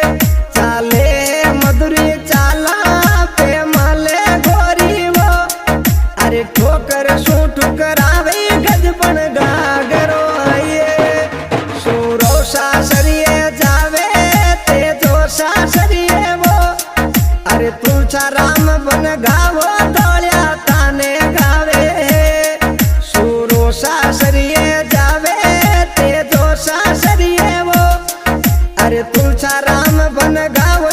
चाले मधुरी चाला पे माले गोरी वो अरे ठोकर शू ठुकरावे गजबन गागरो ये सूरो सासरिए जावे ते जो सासरिए वो अरे तुलसा राम बन गावो दौड़िया ताने गावे सूरो सासरिए जावे ते जो सासरिए वो अरे तुलसा राम बन गावो